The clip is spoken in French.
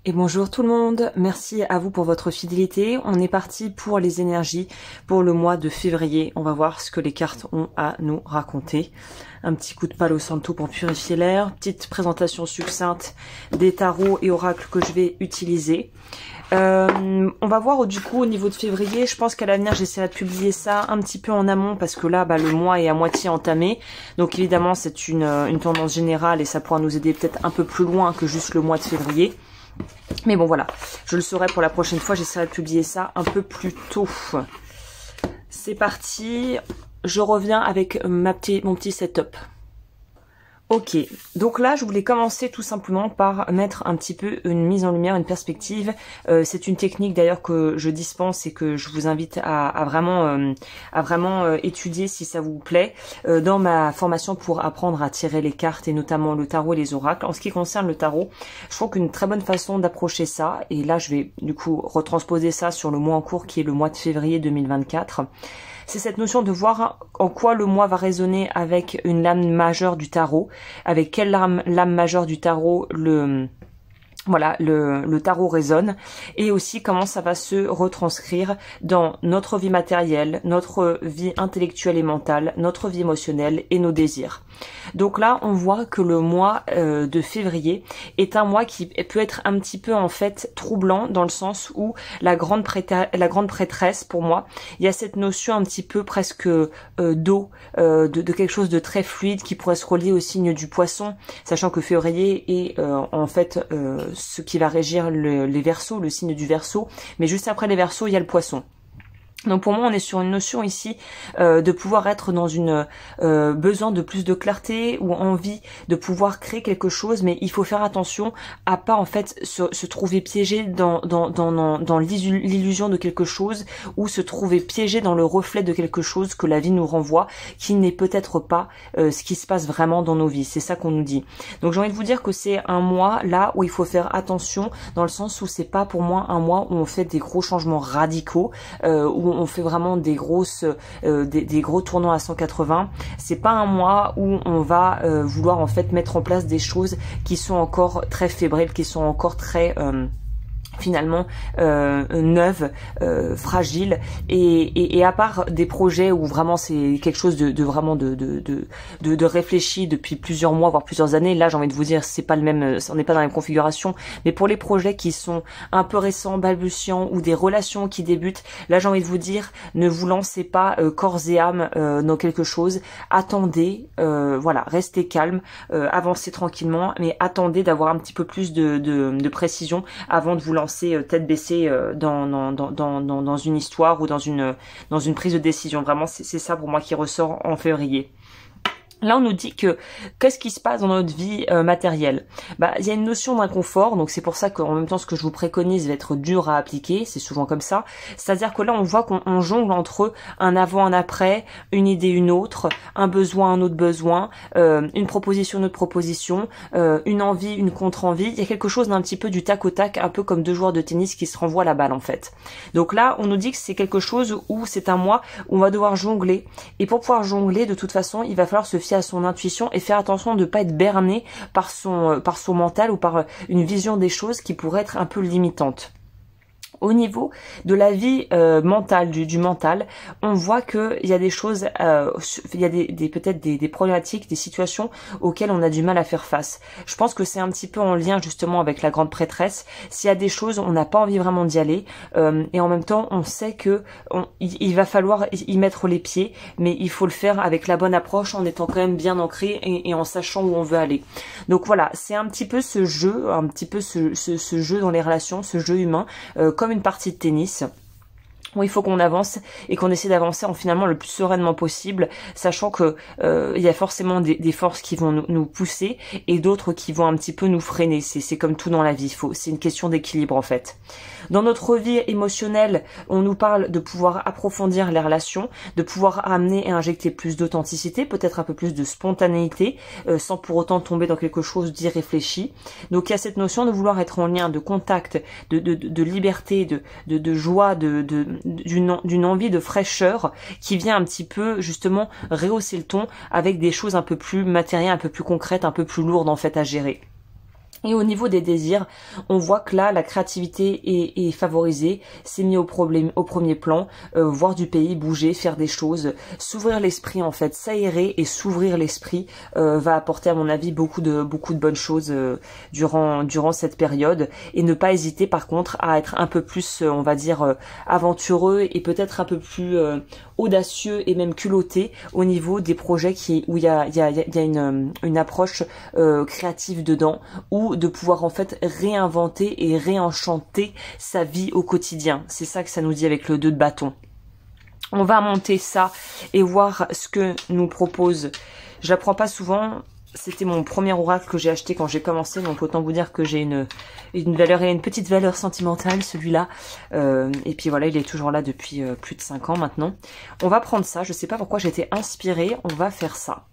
Et bonjour tout le monde, merci à vous pour votre fidélité. On est parti pour les énergies pour le mois de février. On va voir ce que les cartes ont à nous raconter. Un petit coup de Palo Santo pour purifier l'air. Petite présentation succincte des tarots et oracles que je vais utiliser. On va voir du coup au niveau de février. Je pense qu'à l'avenir j'essaierai de publier ça un petit peu en amont parce que là le mois est à moitié entamé. Donc évidemment c'est une tendance générale et ça pourra nous aider peut-être un peu plus loin que juste le mois de février. Mais bon voilà, je le saurai pour la prochaine fois, j'essaierai de publier ça un peu plus tôt. C'est parti, je reviens avec mon petit setup. Ok, donc là je voulais commencer tout simplement par mettre un petit peu une mise en lumière, une perspective. C'est une technique d'ailleurs que je dispense et que je vous invite à vraiment étudier si ça vous plaît dans ma formation pour apprendre à tirer les cartes et notamment le tarot et les oracles. En ce qui concerne le tarot, je trouve qu'une très bonne façon d'approcher ça, et là je vais du coup retransposer ça sur le mois en cours qui est le mois de février 2024. C'est cette notion de voir en quoi le mois va résonner avec une lame majeure du tarot, avec quelle lame majeure du tarot le tarot résonne, et aussi comment ça va se retranscrire dans notre vie matérielle, notre vie intellectuelle et mentale, notre vie émotionnelle et nos désirs. Donc là, on voit que le mois de février est un mois qui peut être un petit peu en fait troublant dans le sens où la grande prêtresse, pour moi, il y a cette notion un petit peu presque d'eau, de quelque chose de très fluide qui pourrait se relier au signe du poisson, sachant que février est en fait ce qui va régir les Verseaux, le signe du Verseau, mais juste après les Verseaux, il y a le poisson. Donc pour moi, on est sur une notion ici de pouvoir être dans une besoin de plus de clarté ou envie de pouvoir créer quelque chose, mais il faut faire attention à pas en fait se trouver piégé dans l'illusion de quelque chose ou se trouver piégé dans le reflet de quelque chose que la vie nous renvoie, qui n'est peut-être pas ce qui se passe vraiment dans nos vies. C'est ça qu'on nous dit. Donc j'ai envie de vous dire que c'est un mois là où il faut faire attention, dans le sens où c'est pas pour moi un mois où on fait des gros changements radicaux, où on fait vraiment des gros tournants à 180. C'est pas un mois où on va vouloir en fait mettre en place des choses qui sont encore très fébriles, qui sont encore très finalement neuve, fragile, et à part des projets où vraiment c'est quelque chose de réfléchi depuis plusieurs mois voire plusieurs années, là j'ai envie de vous dire c'est pas le même, on n'est pas dans la même configuration, mais pour les projets qui sont un peu récents, balbutiants, ou des relations qui débutent, là j'ai envie de vous dire ne vous lancez pas corps et âme dans quelque chose, attendez, voilà, restez calme, avancez tranquillement, mais attendez d'avoir un petit peu plus de précision avant de vous lancer tête baissée dans une histoire ou dans une prise de décision. Vraiment, c'est ça pour moi qui ressort en février. Là, on nous dit que qu'est-ce qui se passe dans notre vie matérielle? Il y a une notion d'inconfort, donc c'est pour ça qu'en même temps, ce que je vous préconise va être dur à appliquer, c'est souvent comme ça. C'est-à-dire que là, on voit qu'on jongle entre un avant, un après, une idée, une autre, un besoin, un autre besoin, une proposition, une autre proposition, une envie, une contre-envie. Il y a quelque chose d'un petit peu du tac au tac, un peu comme deux joueurs de tennis qui se renvoient la balle en fait. Donc là, on nous dit que c'est quelque chose où c'est un mois où on va devoir jongler. Et pour pouvoir jongler, de toute façon, il va falloir se fier à son intuition et faire attention de ne pas être berné par son mental ou par une vision des choses qui pourrait être un peu limitante. Au niveau de la vie mentale, du mental, on voit que il y a des choses, il y a peut-être des problématiques, des situations auxquelles on a du mal à faire face. Je pense que c'est un petit peu en lien justement avec la grande prêtresse. S'il y a des choses, on n'a pas envie vraiment d'y aller, et en même temps, on sait que il va falloir y mettre les pieds, mais il faut le faire avec la bonne approche, en étant quand même bien ancré et en sachant où on veut aller. Donc voilà, c'est un petit peu ce jeu, ce jeu dans les relations, ce jeu humain, comme une partie de tennis où il faut qu'on avance et qu'on essaie d'avancer finalement le plus sereinement possible, sachant que il y a forcément des forces qui vont nous pousser et d'autres qui vont un petit peu nous freiner. C'est comme tout dans la vie, c'est une question d'équilibre en fait. Dans notre vie émotionnelle, on nous parle de pouvoir approfondir les relations, de pouvoir amener et injecter plus d'authenticité, peut-être un peu plus de spontanéité, sans pour autant tomber dans quelque chose d'irréfléchi. Donc il y a cette notion de vouloir être en lien, de contact, de liberté, de joie, d'une envie de fraîcheur qui vient un petit peu justement rehausser le ton avec des choses un peu plus matérielles, un peu plus concrètes, un peu plus lourdes en fait à gérer. Et au niveau des désirs, on voit que là, la créativité est favorisée, c'est mis au premier plan, voir du pays, bouger, faire des choses, s'ouvrir l'esprit en fait, s'aérer et s'ouvrir l'esprit va apporter à mon avis beaucoup de bonnes choses durant cette période. Et ne pas hésiter par contre à être un peu plus, on va dire, aventureux et peut-être un peu plus audacieux et même culotté au niveau des projets où il y a une approche créative dedans, ou de pouvoir en fait réinventer et réenchanter sa vie au quotidien. C'est ça que ça nous dit avec le 2 de bâton. On va monter ça et voir ce que nous propose. Je l'apprends pas souvent. C'était mon premier oracle que j'ai acheté quand j'ai commencé, donc autant vous dire que j'ai une valeur et une petite valeur sentimentale, celui-là. Et puis voilà, il est toujours là depuis plus de 5 ans maintenant. On va prendre ça. Je sais pas pourquoi j'ai été inspirée. On va faire ça.